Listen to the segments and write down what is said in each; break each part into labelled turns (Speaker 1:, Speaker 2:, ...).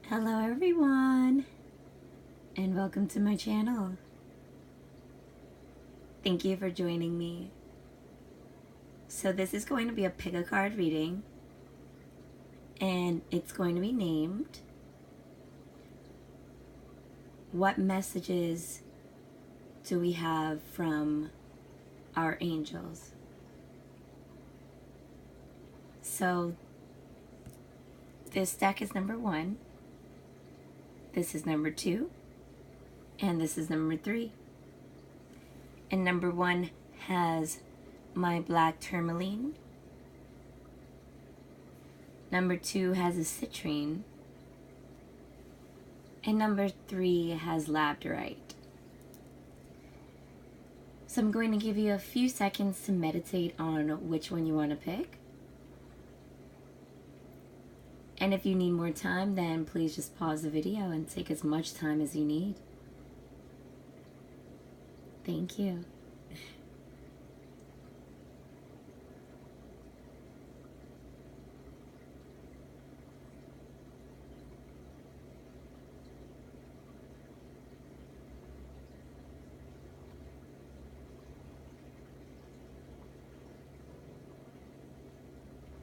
Speaker 1: Hello everyone, and welcome to my channel. Thank you for joining me. So this is going to be a pick a card reading, and it's going to be named What Messages Do We Have from Our Angels? So this deck is number 1. This is number 2, and this is number 3. And number 1 has my black tourmaline. Number 2 has a citrine. And number 3 has labradorite. So I'm going to give you a few seconds to meditate on which one you want to pick. And if you need more time, then please just pause the video and take as much time as you need. Thank you.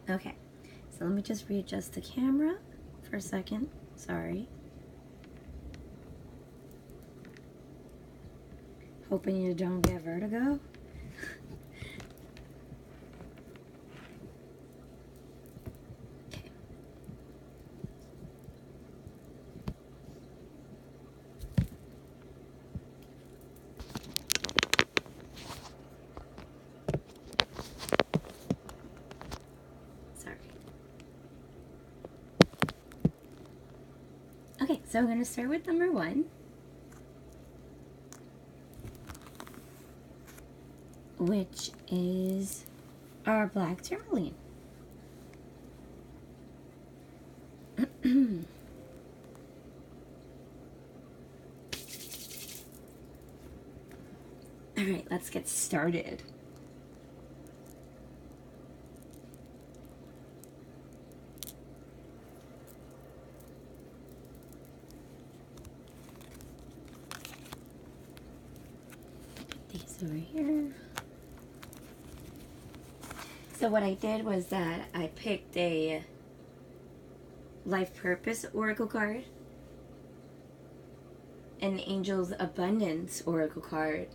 Speaker 1: Okay. So let me just readjust the camera for a second. Sorry. Hoping you don't get vertigo. Okay. Sorry. Okay, so I'm going to start with number 1, which is our black tourmaline. All right, let's get started. These over here. So what I did was that I picked a life purpose oracle card, an angel's abundance oracle card,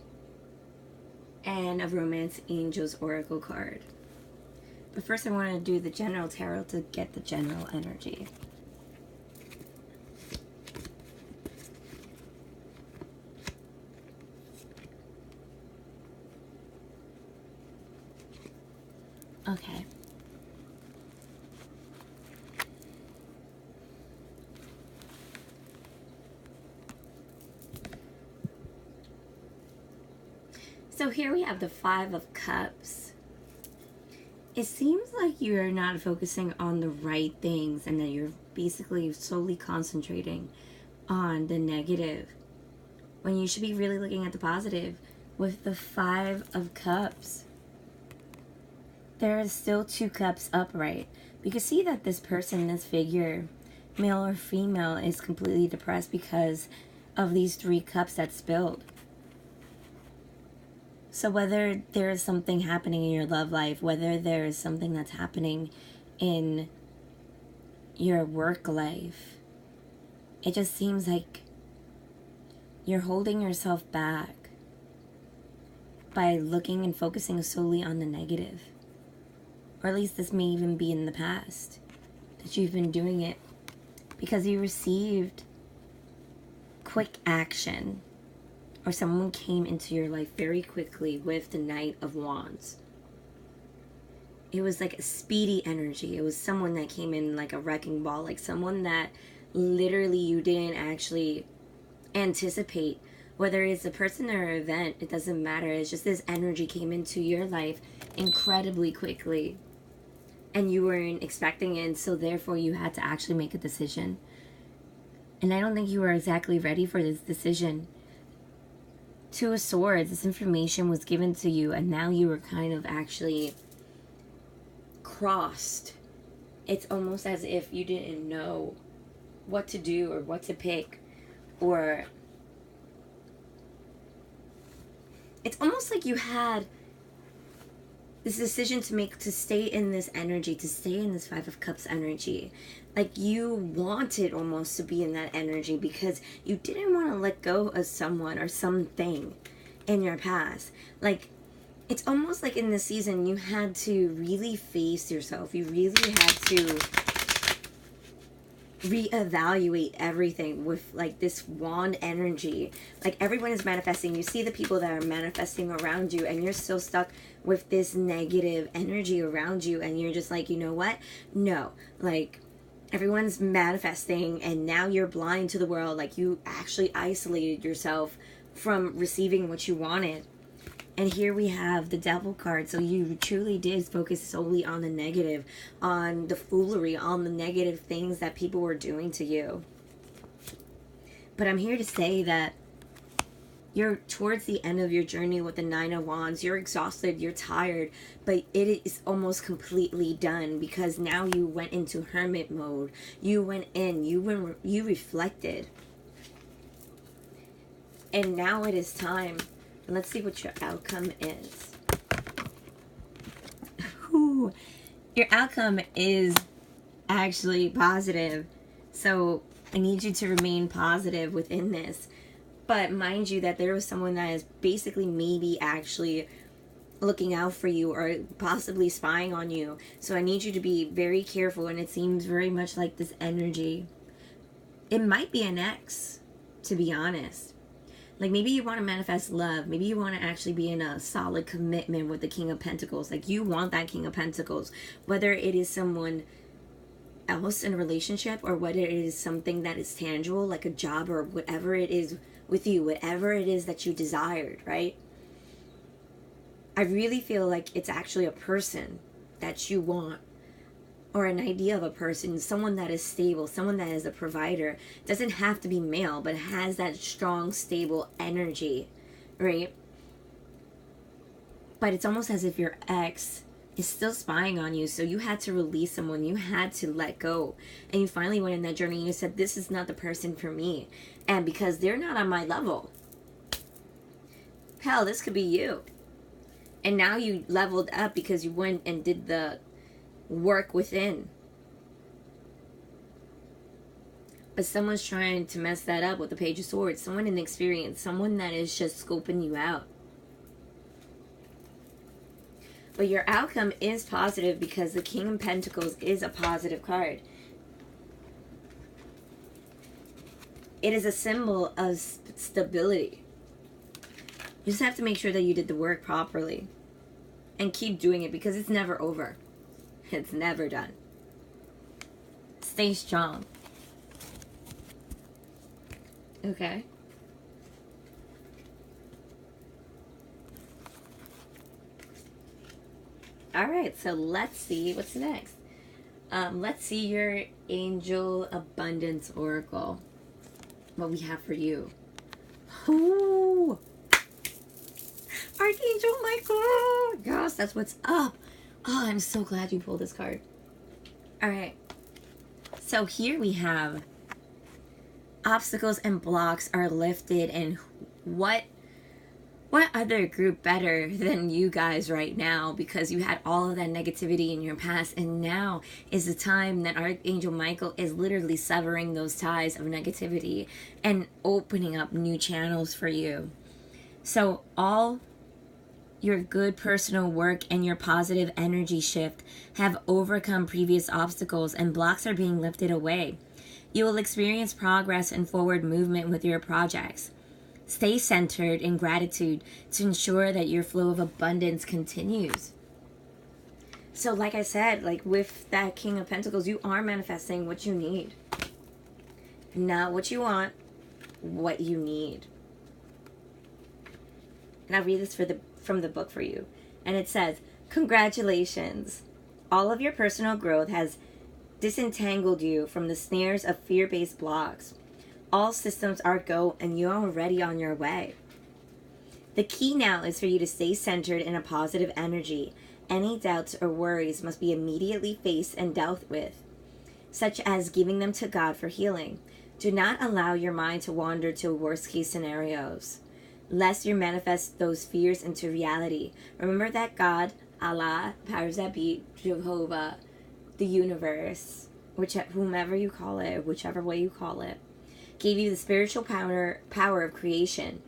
Speaker 1: and a romance angel's oracle card. But first I want to do the general tarot to get the general energy. Okay. So here we have the 5 of Cups. It seems like you're not focusing on the right things and that you're basically solely concentrating on the negative when you should be really looking at the positive. With the 5 of Cups, there is still 2 cups upright. You can see that this person, this figure, male or female, is completely depressed because of these 3 cups that spilled. So whether there is something happening in your love life, whether there is something that's happening in your work life, it just seems like you're holding yourself back by looking and focusing solely on the negative. Or at least this may even be in the past that you've been doing it because you received quick action, or someone came into your life very quickly with the Knight of Wands. It was like a speedy energy. It was someone that came in like a wrecking ball, like someone that literally you didn't actually anticipate. Whether it's a person or an event, it doesn't matter. It's just this energy came into your life incredibly quickly, and you weren't expecting it, and so therefore you had to actually make a decision. And I don't think you were exactly ready for this decision. 2 of Swords, this information was given to you, and now you were kind of actually crossed. It's almost as if you didn't know what to do or what to pick, or it's almost like you had this decision to make, to stay in this energy, to stay in this Five of Cups energy. Like you wanted almost to be in that energy because you didn't want to let go of someone or something in your past. Like it's almost like in this season you had to really face yourself. You really had to reevaluate everything with like this wand energy. Like everyone is manifesting. You see the people that are manifesting around you, and you're still stuck with this negative energy around you, and you're just like, you know what? No, like everyone's manifesting, and now you're blind to the world. Like you actually isolated yourself from receiving what you wanted. And here we have the Devil card. So you truly did focus solely on the negative, on the foolery, on the negative things that people were doing to you. But I'm here to say that you're towards the end of your journey with the Nine of Wands. You're exhausted, you're tired, but it is almost completely done because now you went into hermit mode. You went in, you reflected. And now it is time. Let's see what your outcome is. Ooh, your outcome is actually positive. So I need you to remain positive within this. But mind you that there was someone that is basically maybe actually looking out for you or possibly spying on you. So I need you to be very careful, and it seems very much like this energy. It might be an ex, to be honest. Like maybe you want to manifest love. Maybe you want to actually be in a solid commitment with the King of Pentacles. Like you want that King of Pentacles. Whether it is someone else in a relationship or whether it is something that is tangible, like a job or whatever it is with you. Whatever it is that you desired, right? I really feel like it's actually a person that you want. Or an idea of a person, someone that is stable, someone that is a provider. Doesn't have to be male, but has that strong, stable energy, right? But it's almost as if your ex is still spying on you, so you had to release someone, you had to let go. And you finally went in that journey and you said, this is not the person for me. And because they're not on my level. Hell, this could be you. And now you leveled up because you went and did the work within. But someone's trying to mess that up with the Page of Swords. Someone inexperienced. Someone that is just scoping you out. But your outcome is positive because the King of Pentacles is a positive card. It is a symbol of stability. You just have to make sure that you did the work properly. And keep doing it because it's never over. It's never done. Stay strong. Okay. Alright, so let's see what's next. Let's see your Angel Abundance Oracle. What we have for you. Ooh! Archangel Michael! Yes, that's what's up. Oh, I'm so glad you pulled this card. Alright. So here we have obstacles and blocks are lifted, and what other group better than you guys right now, because you had all of that negativity in your past, and now is the time that Archangel Michael is literally severing those ties of negativity and opening up new channels for you. So all your good personal work and your positive energy shift have overcome previous obstacles, and blocks are being lifted away. You will experience progress and forward movement with your projects. Stay centered in gratitude to ensure that your flow of abundance continues. So like I said, like with that King of Pentacles, you are manifesting what you need. Not what you want, what you need. And I'll read this from the book for you. And it says, congratulations. All of your personal growth has disentangled you from the snares of fear-based blocks. All systems are go, and you're already on your way. The key now is for you to stay centered in a positive energy. Any doubts or worries must be immediately faced and dealt with. such as giving them to God for healing. Do not allow your mind to wander to worst case scenarios, lest you manifest those fears into reality. Remember that God, Allah, powers that be, Jehovah, the universe, whomever you call it, whichever way you call it, gave you the spiritual power of creation.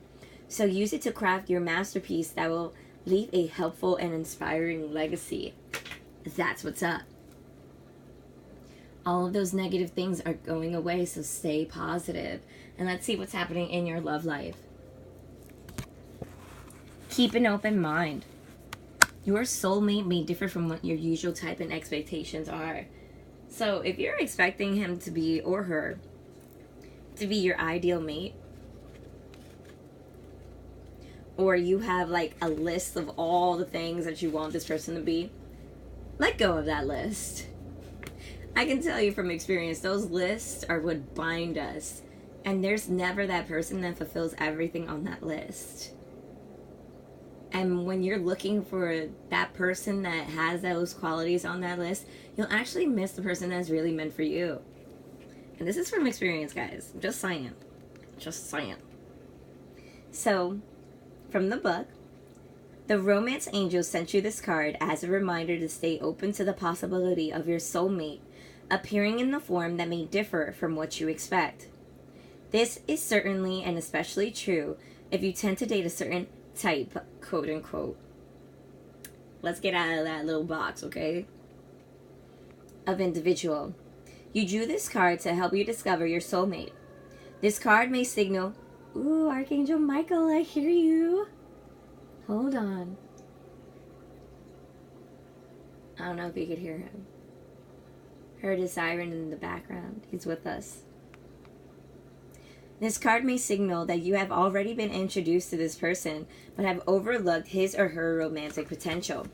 Speaker 1: So use it to craft your masterpiece that will leave a helpful and inspiring legacy. That's what's up. All of those negative things are going away, so stay positive. And let's see what's happening in your love life. Keep an open mind. Your soulmate may differ from what your usual type and expectations are. So if you're expecting him to be, or her, to be your ideal mate, or you have like a list of all the things that you want this person to be, let go of that list. I can tell you from experience, those lists are what bind us. And there's never that person that fulfills everything on that list. And when you're looking for that person that has those qualities on that list, you'll actually miss the person that's really meant for you. And this is from experience, guys. Just saying. Just saying. So, from the book, the romance angel sent you this card as a reminder to stay open to the possibility of your soulmate appearing in the form that may differ from what you expect. This is certainly and especially true if you tend to date a certain type, quote unquote. Let's get out of that little box, okay? Of individual. You drew this card to help you discover your soulmate. This card may signal, ooh, Archangel Michael, I hear you. Hold on. I don't know if you could hear him. Heard his siren in the background. He's with us. This card may signal that you have already been introduced to this person, but have overlooked his or her romantic potential.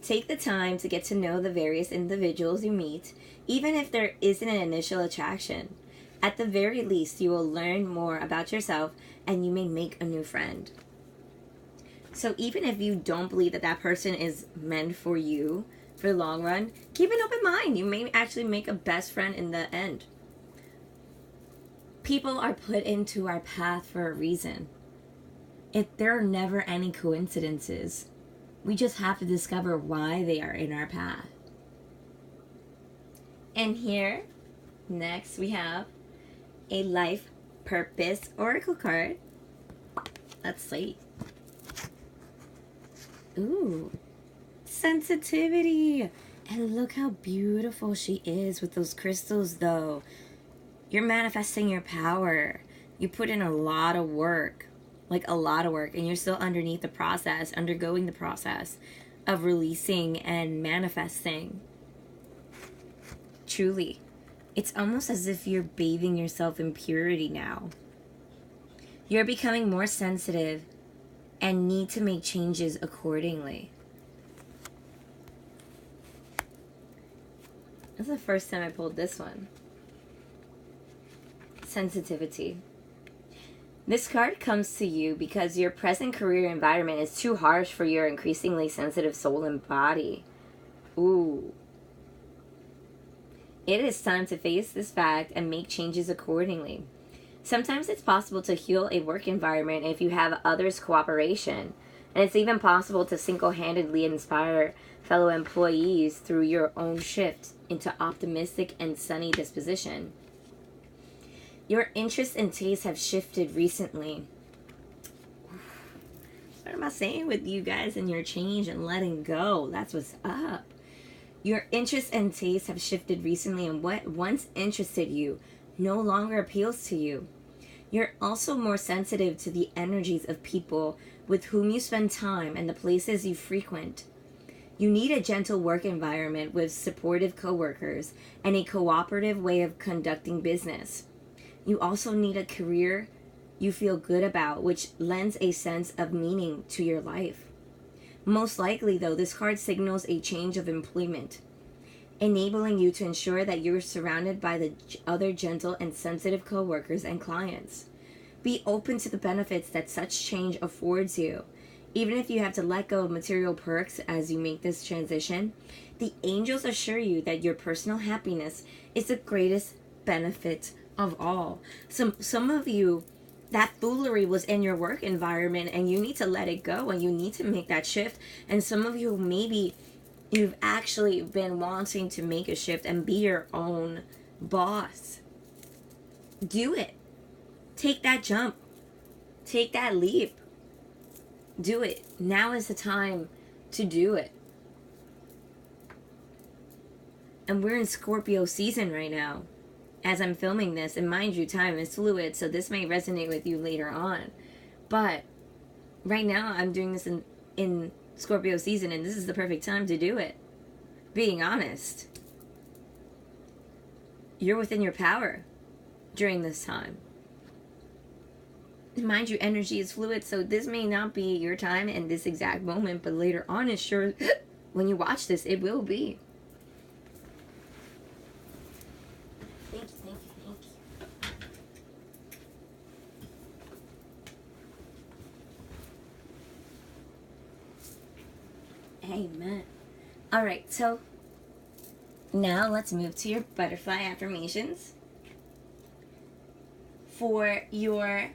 Speaker 1: Take the time to get to know the various individuals you meet, even if there isn't an initial attraction. At the very least, you will learn more about yourself and you may make a new friend. So even if you don't believe that that person is meant for you for the long run, keep an open mind. You may actually make a best friend in the end. People are put into our path for a reason. There are never any coincidences. We just have to discover why they are in our path. And here, next we have a life purpose oracle card. Let's see. Ooh, sensitivity. And look how beautiful she is with those crystals though. You're manifesting your power. You put in a lot of work, like a lot of work, and you're still underneath the process, undergoing the process of releasing and manifesting. Truly, it's almost as if you're bathing yourself in purity now. You're becoming more sensitive and need to make changes accordingly. This is the first time I pulled this one. Sensitivity. This card comes to you because your present career environment is too harsh for your increasingly sensitive soul and body. Ooh. It is time to face this fact and make changes accordingly. Sometimes it's possible to heal a work environment if you have others' cooperation, and it's even possible to single-handedly inspire fellow employees through your own shift into optimistic and sunny disposition. Your interests and tastes have shifted recently. What am I saying with you guys and your change and letting go? That's what's up. Your interests and tastes have shifted recently, and what once interested you no longer appeals to you. You're also more sensitive to the energies of people with whom you spend time and the places you frequent. You need a gentle work environment with supportive coworkers and a cooperative way of conducting business. You also need a career you feel good about, which lends a sense of meaning to your life. Most likely, though, this card signals a change of employment, enabling you to ensure that you're surrounded by the other gentle and sensitive coworkers and clients. Be open to the benefits that such change affords you. Even if you have to let go of material perks as you make this transition, the angels assure you that your personal happiness is the greatest benefit of all. Some of you, that foolery was in your work environment and you need to let it go and you need to make that shift. And some of you, maybe you've actually been wanting to make a shift and be your own boss. Do it. Take that jump. Take that leap. Do it. Now is the time to do it. And we're in Scorpio season right now as I'm filming this. And mind you, time is fluid, so this may resonate with you later on. But right now I'm doing this in Scorpio season, and this is the perfect time to do it. Being honest. You're within your power during this time. Mind you, energy is fluid, so this may not be your time in this exact moment, but later on, it's sure, when you watch this, it will be. Thank you, thank you, thank you. Amen. All right, so now let's move to your butterfly affirmations for your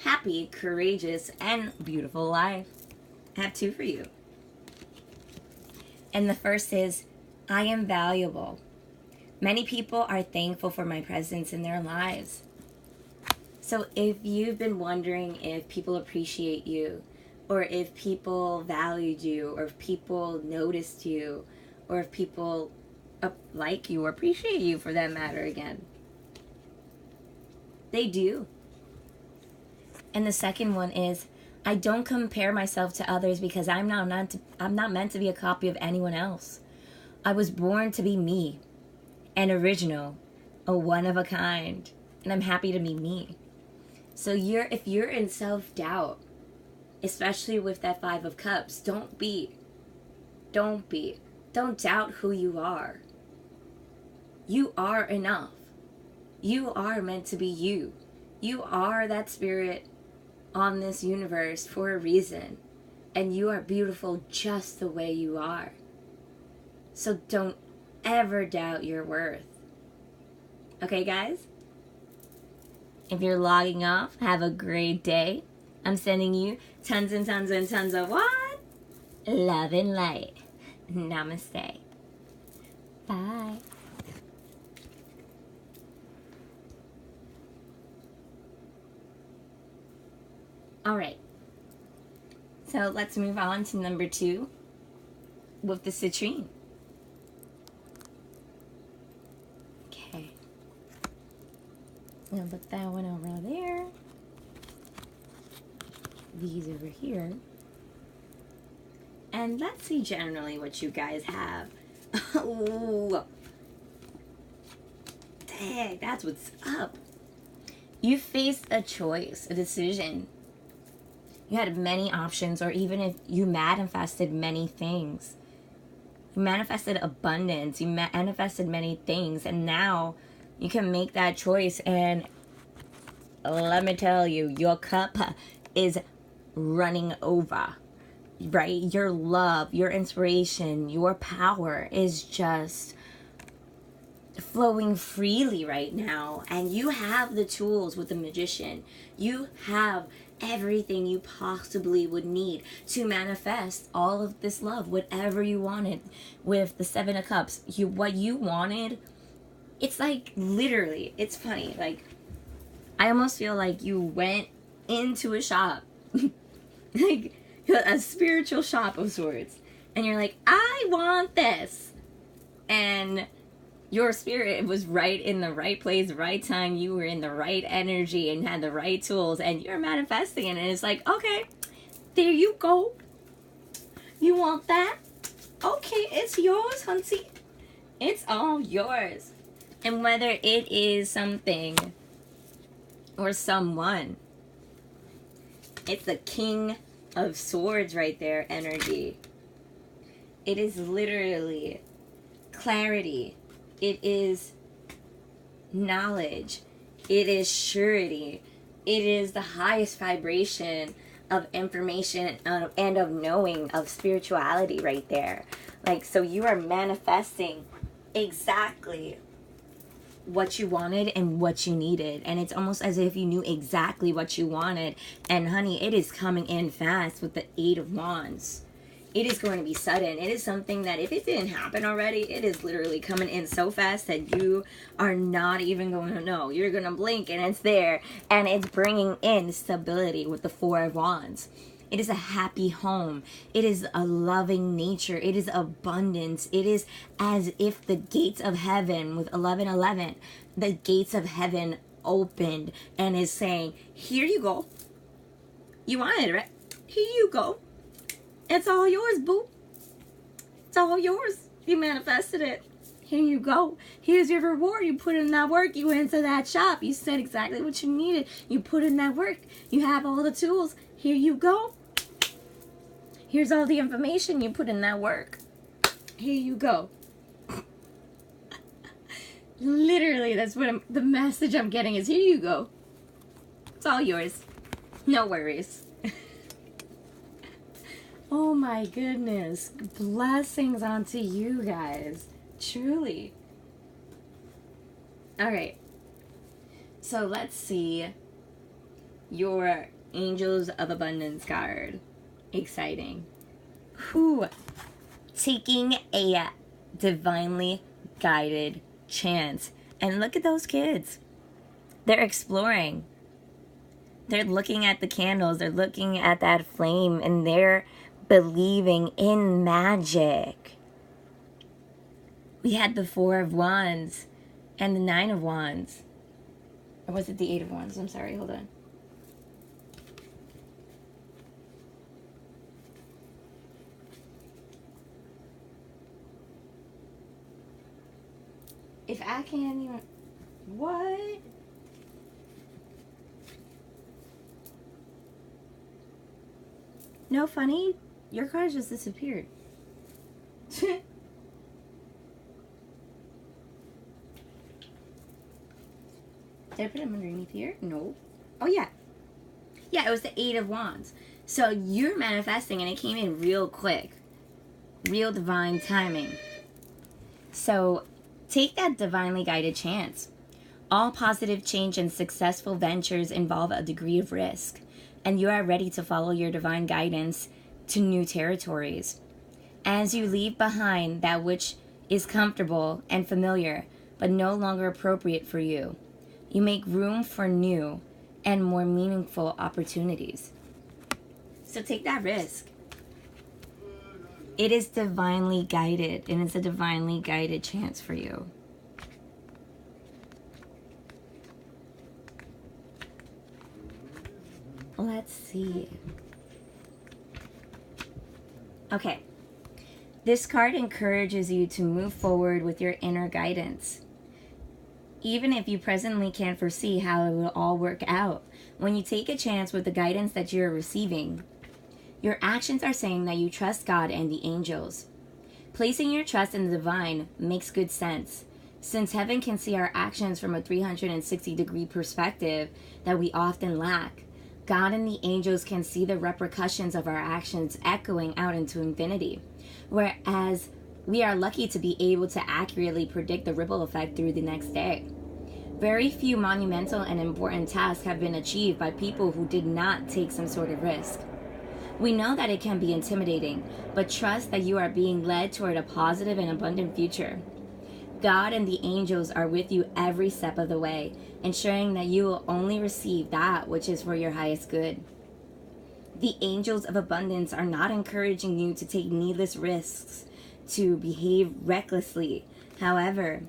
Speaker 1: happy, courageous, and beautiful life. I have 2 for you. And the first is, I am valuable. Many people are thankful for my presence in their lives. So if you've been wondering if people appreciate you, or if people valued you, or if people noticed you, or if people like you or appreciate you for that matter again, they do. And the second one is, I don't compare myself to others because I'm not meant to be a copy of anyone else. I was born to be me, an original, a one of a kind, and I'm happy to be me. So if you're in self-doubt, especially with that 5 of Cups, don't doubt who you are. You are enough. You are meant to be you. You are that spirit on this universe for a reason, and you are beautiful just the way you are. So don't ever doubt your worth. Okay, guys? If you're logging off, have a great day. I'm sending you tons and tons and tons of what? Love and light. Namaste. Bye. All right, so let's move on to number 2 with the citrine. Okay, I'm gonna put that one over there, these over here, and let's see generally what you guys have. Oh, dang, that's what's up. You faced a choice, a decision. You had many options, or even if you manifested many things. You manifested abundance. You manifested many things. And now you can make that choice. And let me tell you, your cup is running over. Right? Your love, your inspiration, your power is just flowing freely right now. And you have the tools with the magician. You have everything you possibly would need to manifest all of this love, whatever you wanted. With the 7 of Cups, what you wanted, it's like literally, it's funny, like I almost feel like you went into a shop like a spiritual shop of sorts, and you're like, I want this, and your spirit was right in the right place, right time. You were in the right energy and had the right tools, and you're manifesting it. And it's like, okay, there you go. You want that? Okay, it's yours, hunty. It's all yours. And whether it is something or someone, it's the King of Swords right there, energy. It is literally clarity. It is knowledge. It is surety. It is the highest vibration of information and of knowing of spirituality right there. Like, so you are manifesting exactly what you wanted and what you needed, and it's almost as if you knew exactly what you wanted. And honey, it is coming in fast with the 8 of Wands. It is going to be sudden. It is something that if it didn't happen already, it is literally coming in so fast that you are not even going to know. You're going to blink and it's there, and it's bringing in stability with the 4 of Wands. It is a happy home. It is a loving nature. It is abundance. It is as if the gates of heaven with 1111, the gates of heaven opened and is saying, here you go. You wanted it, right? Here you go. It's all yours, boo. It's all yours. You manifested it. Here you go. Here's your reward. You put in that work. You went to that shop. You said exactly what you needed. You put in that work. You have all the tools. Here you go. Here's all the information. You put in that work. Here you go. Literally, that's what the message I'm getting is, here you go. It's all yours. No worries. Oh my goodness. Blessings onto you guys. Truly. Alright. So let's see your Angels of Abundance card. Exciting. Whew. Taking a divinely guided chance. And look at those kids. They're exploring. They're looking at the candles. They're looking at that flame. And they're believing in magic. We had the 4 of Wands and the 9 of Wands. Or was it the 8 of Wands? I'm sorry. Hold on. If I can't even... What? No funny? Your cards just disappeared. Did I put them underneath here? No. Oh, yeah. Yeah, it was the 8 of Wands. So you're manifesting and it came in real quick. Real divine timing. So take that divinely guided chance. All positive change and successful ventures involve a degree of risk, and you are ready to follow your divine guidance to new territories. As you leave behind that which is comfortable and familiar, but no longer appropriate for you, you make room for new and more meaningful opportunities. So take that risk. It is divinely guided, and it's a divinely guided chance for you. Let's see. Okay. This card encourages you to move forward with your inner guidance. Even if you presently can't foresee how it will all work out, when you take a chance with the guidance that you're receiving, your actions are saying that you trust God and the angels. Placing your trust in the divine makes good sense, since heaven can see our actions from a 360-degree perspective that we often lack. God and the angels can see the repercussions of our actions echoing out into infinity, whereas we are lucky to be able to accurately predict the ripple effect through the next day. Very few monumental and important tasks have been achieved by people who did not take some sort of risk. We know that it can be intimidating, but trust that you are being led toward a positive and abundant future. God and the angels are with you every step of the way, ensuring that you will only receive that which is for your highest good. The angels of abundance are not encouraging you to take needless risks, to behave recklessly. However,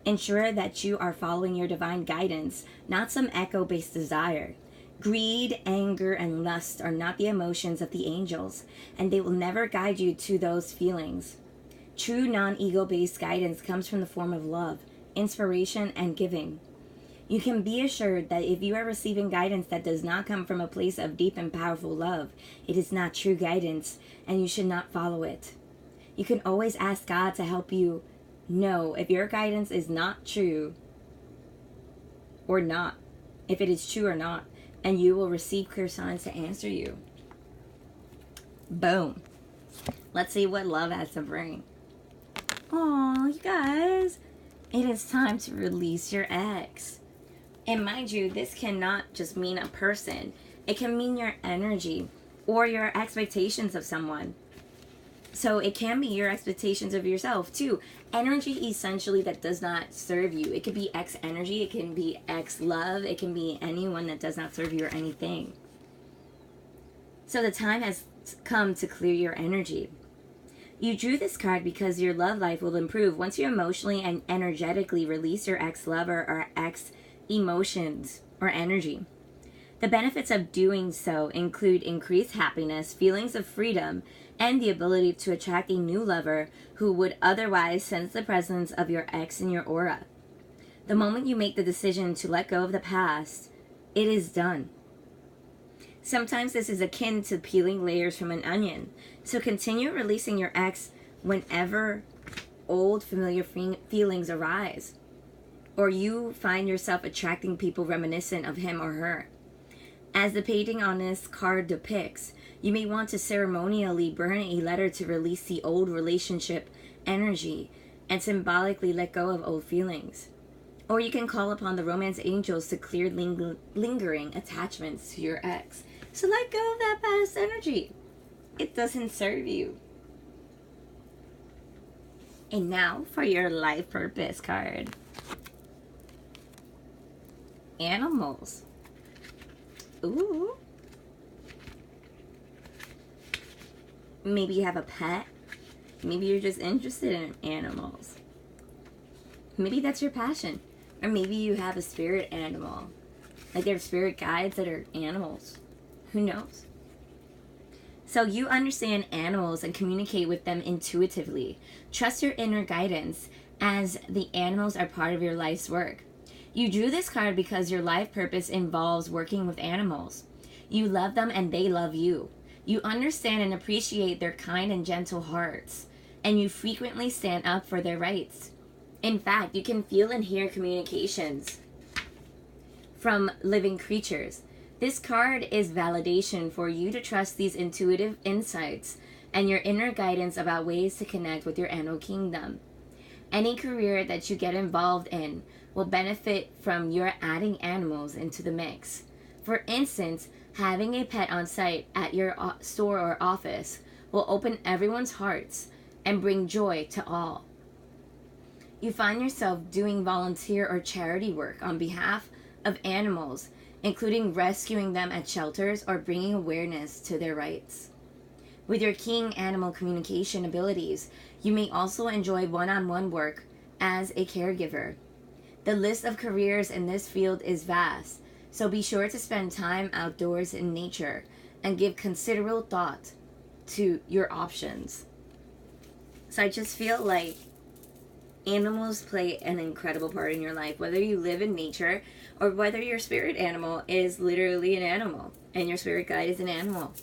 Speaker 1: ensure that you are following your divine guidance, not some echo-based desire. Greed, anger, and lust are not the emotions of the angels, and they will never guide you to those feelings. True non-ego-based guidance comes from the form of love, inspiration, and giving. You can be assured that if you are receiving guidance that does not come from a place of deep and powerful love, it is not true guidance, and you should not follow it. You can always ask God to help you know if your guidance is not true or not, if it is true or not, and you will receive clear signs to answer you. Boom. Let's see what love has to bring. Oh, you guys. It is time to release your ex. And mind you, this cannot just mean a person. It can mean your energy or your expectations of someone. So it can be your expectations of yourself too. Energy essentially that does not serve you. It could be ex energy, it can be ex love, it can be anyone that does not serve you or anything. So the time has come to clear your energy. You drew this card because your love life will improve once you emotionally and energetically release your ex-lover or ex-emotions or energy. The benefits of doing so include increased happiness, feelings of freedom, and the ability to attract a new lover who would otherwise sense the presence of your ex in your aura. The moment you make the decision to let go of the past, it is done. Sometimes this is akin to peeling layers from an onion, so continue releasing your ex whenever old familiar feelings arise, or you find yourself attracting people reminiscent of him or her. As the painting on this card depicts, you may want to ceremonially burn a letter to release the old relationship energy and symbolically let go of old feelings. Or you can call upon the romance angels to clear lingering attachments to your ex. So let go of that past energy. It doesn't serve you. And now for your life purpose card. Animals. Ooh. Maybe you have a pet. Maybe you're just interested in animals. Maybe that's your passion. Or maybe you have a spirit animal. Like there are spirit guides that are animals. Who knows? So you understand animals and communicate with them intuitively. Trust your inner guidance as the animals are part of your life's work. You drew this card because your life purpose involves working with animals. You love them and they love you. You understand and appreciate their kind and gentle hearts, and you frequently stand up for their rights. In fact, you can feel and hear communications from living creatures. This card is validation for you to trust these intuitive insights and your inner guidance about ways to connect with your animal kingdom. Any career that you get involved in will benefit from your adding animals into the mix. For instance, having a pet on site at your store or office will open everyone's hearts and bring joy to all. You find yourself doing volunteer or charity work on behalf of animals, including rescuing them at shelters or bringing awareness to their rights. With your keen animal communication abilities, you may also enjoy one-on-one work as a caregiver. The list of careers in this field is vast, so be sure to spend time outdoors in nature and give considerable thought to your options. So I just feel like animals play an incredible part in your life, whether you live in nature or whether your spirit animal is literally an animal and your spirit guide is an animal.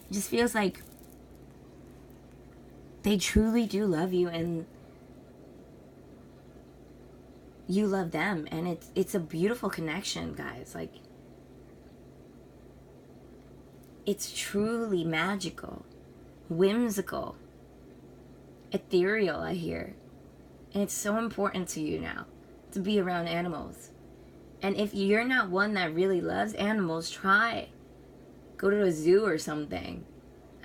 Speaker 1: It just feels like they truly do love you and you love them, and it's a beautiful connection, guys. Like, it's truly magical, whimsical, ethereal, I hear. And it's so important to you now to be around animals. And if you're not one that really loves animals, try. Go to a zoo or something.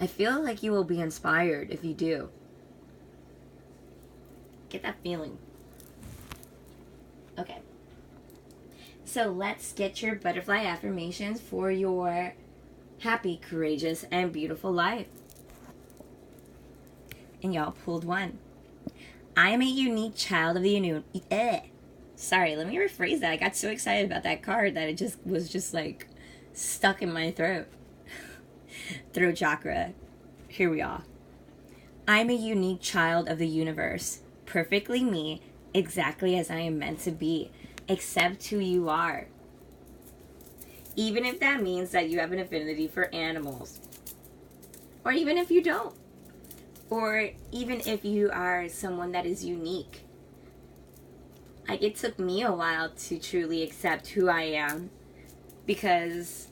Speaker 1: I feel like you will be inspired if you do. Get that feeling. Okay. So let's get your butterfly affirmations for your happy, courageous, and beautiful life. And y'all pulled one. I am a unique child of the universe. Sorry, let me rephrase that. I got so excited about that card that it just was just like stuck in my throat. Throat chakra. Here we are. I'm a unique child of the universe. Perfectly me, exactly as I am meant to be. Accept who you are. Even if that means that you have an affinity for animals. Or even if you don't. Or even if you are someone that is unique. Like, it took me a while to truly accept who I am, because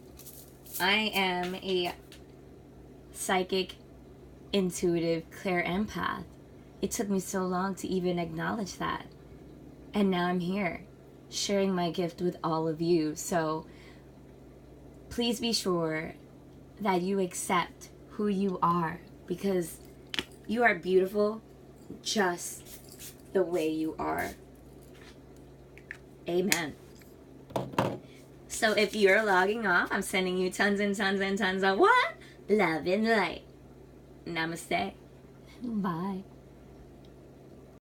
Speaker 1: I am a psychic intuitive, clear empath. It took me so long to even acknowledge that. And now I'm here, sharing my gift with all of you. So please be sure that you accept who you are, because you are beautiful just the way you are. Amen. So if you're logging off, I'm sending you tons and tons and tons of what? Love and light. Namaste. Bye.